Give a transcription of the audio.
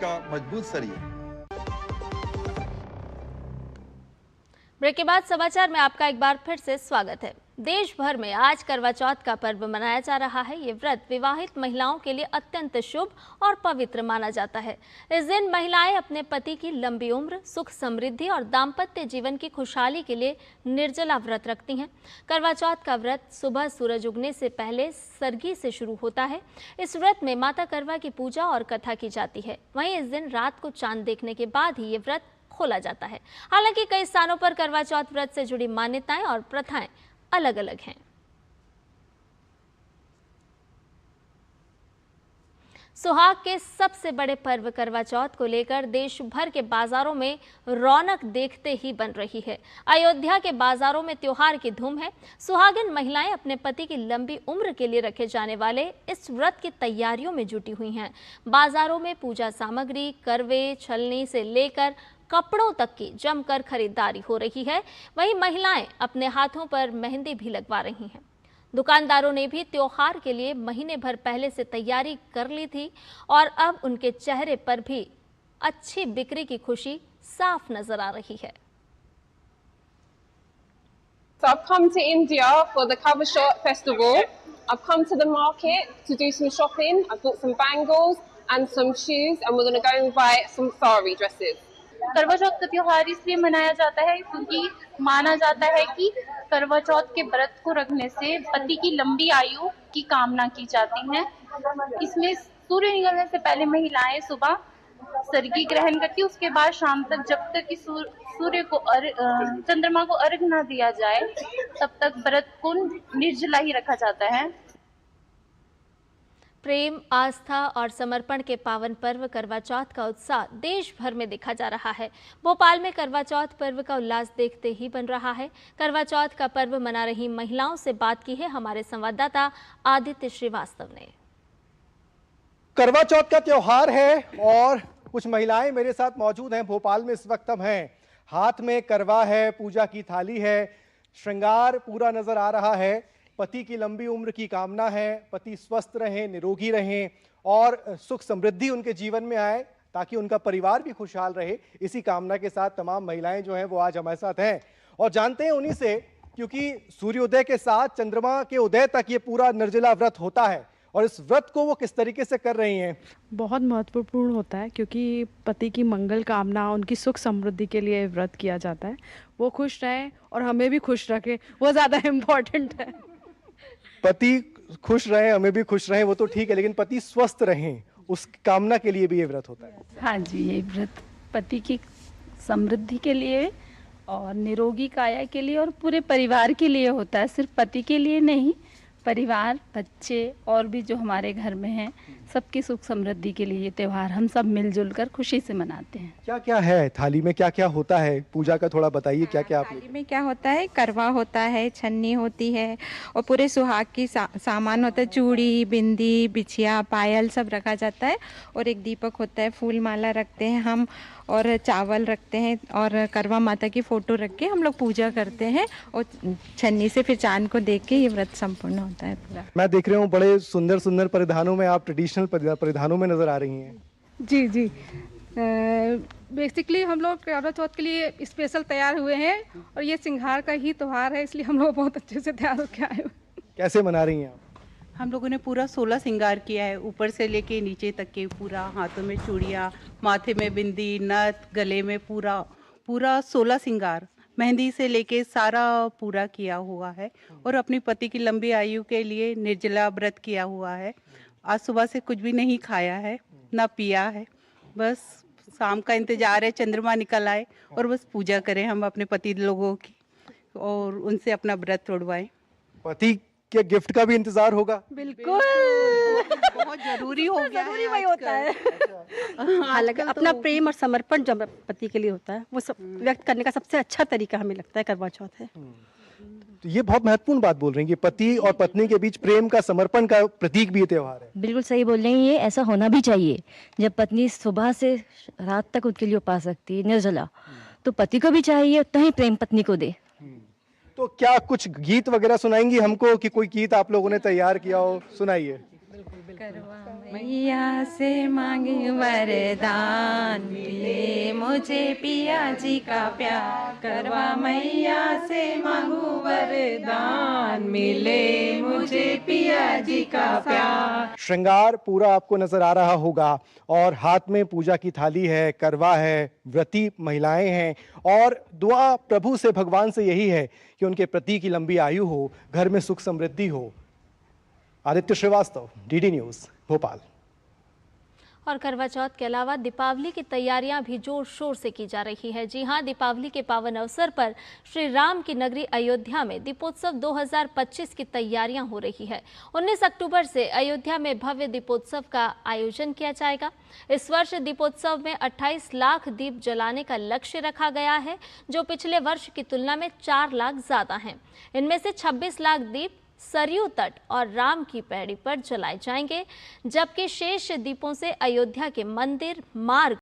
का मजबूत सरिया। ब्रेक के बाद समाचार में आपका एक बार फिर से स्वागत है। देश भर में आज करवा चौथ का पर्व मनाया जा रहा है। ये व्रत विवाहित महिलाओं के लिए अत्यंत शुभ और पवित्र माना जाता है। इस दिन महिलाएं अपने पति की लंबी उम्र, सुख समृद्धि और दाम्पत्य जीवन की खुशहाली के लिए निर्जला व्रत रखती हैं। करवा चौथ का व्रत सुबह सूरज उगने से पहले सरगी से शुरू होता है। इस व्रत में माता करवा की पूजा और कथा की जाती है। वहीं इस दिन रात को चांद देखने के बाद ही ये व्रत खोला जाता है। हालांकि कई स्थानों पर करवा चौथ व्रत से जुड़ी मान्यताएं और प्रथाएं अलग अलग हैं। सुहाग के सबसे बड़े पर्व करवा चौथ को लेकर देश भर के बाजारों में रौनक देखते ही बन रही है। अयोध्या के बाजारों में त्योहार की धूम है। सुहागिन महिलाएं अपने पति की लंबी उम्र के लिए रखे जाने वाले इस व्रत की तैयारियों में जुटी हुई हैं। बाजारों में पूजा सामग्री, करवे, छलनी से लेकर कपड़ों तक की जमकर खरीदारी हो रही है। वहीं महिलाएं अपने हाथों पर मेहंदी भी लगवा रही हैं। दुकानदारों ने भी त्योहार के लिए महीने भर पहले से तैयारी कर ली थी और अब उनके चेहरे पर भी अच्छी बिक्री की खुशी साफ नजर आ रही है। So I've come to India for the Cover Shop Festival. I've come to the market to do some shopping. I've bought some bangles and some shoes, and we're going to go and buy some sari dresses. करवा चौथ का त्योहार इसलिए मनाया जाता है क्योंकि माना जाता है कि करवा चौथ के व्रत को रखने से पति की लंबी आयु की कामना की जाती है। इसमें सूर्य निकलने से पहले महिलाएं सुबह सरगी ग्रहण करती, उसके बाद शाम तक जब तक कि सूर्य को चंद्रमा को अर्घ न दिया जाए तब तक व्रत को निर्जला ही रखा जाता है। प्रेम, आस्था और समर्पण के पावन पर्व करवा चौथ का उत्साह देश भर में देखा जा रहा है। भोपाल में करवा चौथ पर्व का उल्लास देखते ही बन रहा है। करवा चौथ का पर्व मना रही महिलाओं से बात की है हमारे संवाददाता आदित्य श्रीवास्तव ने। करवा चौथ का त्योहार है और कुछ महिलाएं मेरे साथ मौजूद हैं। भोपाल में इस वक्त हम हैं। हाथ में करवा है, पूजा की थाली है, श्रृंगार पूरा नजर आ रहा है। पति की लंबी उम्र की कामना है, पति स्वस्थ रहें, निरोगी रहें और सुख समृद्धि उनके जीवन में आए ताकि उनका परिवार भी खुशहाल रहे। इसी कामना के साथ तमाम महिलाएं जो हैं वो आज हमारे साथ हैं और जानते हैं उन्हीं से, क्योंकि सूर्योदय के साथ चंद्रमा के उदय तक ये पूरा निर्जला व्रत होता है और इस व्रत को वो किस तरीके से कर रही हैं। बहुत महत्वपूर्ण होता है क्योंकि पति की मंगल कामना, उनकी सुख समृद्धि के लिए व्रत किया जाता है। वो खुश रहें और हमें भी खुश रखें, वो ज़्यादा इम्पोर्टेंट है। पति खुश रहें, हमें भी खुश रहें, वो तो ठीक है, लेकिन पति स्वस्थ रहें उस कामना के लिए भी ये व्रत होता है। हाँ जी, ये व्रत पति की समृद्धि के लिए और निरोगी काया के लिए और पूरे परिवार के लिए होता है। सिर्फ पति के लिए नहीं, परिवार, बच्चे और भी जो हमारे घर में हैं, सबकी सुख समृद्धि के लिए ये त्यौहार हम सब मिलजुल कर खुशी से मनाते हैं। क्या क्या है थाली में, क्या क्या होता है पूजा का, थोड़ा बताइए। क्या क्या थाली में क्या होता है? करवा होता है, छन्नी होती है और पूरे सुहाग की सामान होता है। चूड़ी, बिंदी, बिछिया, पायल सब रखा जाता है और एक दीपक होता है, फूल माला रखते हैं हम और चावल रखते हैं और करवा माता की फोटो रख के हम लोग पूजा करते हैं और छन्नी से फिर चांद को देख के ये व्रत संपूर्ण होता है पूरा। मैं देख रहा हूँ बड़े सुंदर सुंदर परिधानों में, आप ट्रेडिशनल परिधानों में नजर आ रही हैं। जी जी, बेसिकली हम लोग करवा चौथ के लिए स्पेशल तैयार हुए हैं और ये सिंगार का ही त्योहार है, इसलिए हम लोग बहुत अच्छे से तैयार होकर आए हुए। कैसे मना रही हैं आप? हम लोगों ने पूरा 16 श्रृंगार किया है, ऊपर से लेके नीचे तक के पूरा। हाथों में चूड़ियाँ, माथे में बिंदी, नथ, गले में पूरा 16 श्रृंगार, मेहंदी से लेके सारा पूरा किया हुआ है और अपनी पति की लंबी आयु के लिए निर्जला व्रत किया हुआ है। आज सुबह से कुछ भी नहीं खाया है, ना पिया है, बस शाम का इंतजार है चंद्रमा निकल आए और बस पूजा करें हम अपने पति लोगों की और उनसे अपना व्रत तोड़वाएं। पति के गिफ्ट का भी इंतजार होगा? बिल्कुल, बहुत जरूरी हो गया है, वही होता है। हालांकि अपना प्रेम और समर्पण जो पति के लिए होता है वो सब व्यक्त करने का सबसे अच्छा तरीका हमें लगता है करवा चौथ है। तो ये बहुत महत्वपूर्ण बात बोल रही हैं कि पति और पत्नी के बीच प्रेम का, समर्पण का प्रतीक भी ये त्योहार है। बिल्कुल सही बोल रही हैं, ये ऐसा होना भी चाहिए। जब पत्नी सुबह से रात तक उनके लिए उपास रखती है निर्जला, तो पति को भी चाहिए उतना ही प्रेम पत्नी को दे। तो क्या कुछ गीत वगैरह सुनाएंगी हमको कि कोई गीत आप लोगों ने तैयार किया हो? सुनाइए। बिल्कुल बिल्कुल। मैया से मांगी वरदान, मिले मुझे पिया जी का प्यार। करवा मैया से मांगू वरदान, मिले मुझे पिया जी का प्यार। श्रृंगार पूरा आपको नजर आ रहा होगा और हाथ में पूजा की थाली है, करवा है, व्रती महिलाएं हैं और दुआ प्रभु से, भगवान से यही है कि उनके पति की लंबी आयु हो, घर में सुख समृद्धि हो। Aditya Srivastava, DD news, Bhopal. और करवा चौथ के अलावा दीपावली की तैयारियां भी जोर शोर से की जा रही है। जी हां, दीपावली के पावन अवसर पर श्री राम की नगरी अयोध्या में दीपोत्सव 2025 की तैयारियां हो रही है। 19 अक्टूबर से अयोध्या में भव्य दीपोत्सव का आयोजन किया जाएगा। इस वर्ष दीपोत्सव में 28 लाख दीप जलाने का लक्ष्य रखा गया है, जो पिछले वर्ष की तुलना में 4 लाख ज्यादा है। इनमें से 26 लाख दीप सरयू तट और राम की पैड़ी पर जलाए जाएंगे, जबकि शेष दीपों से अयोध्या के मंदिर, मार्ग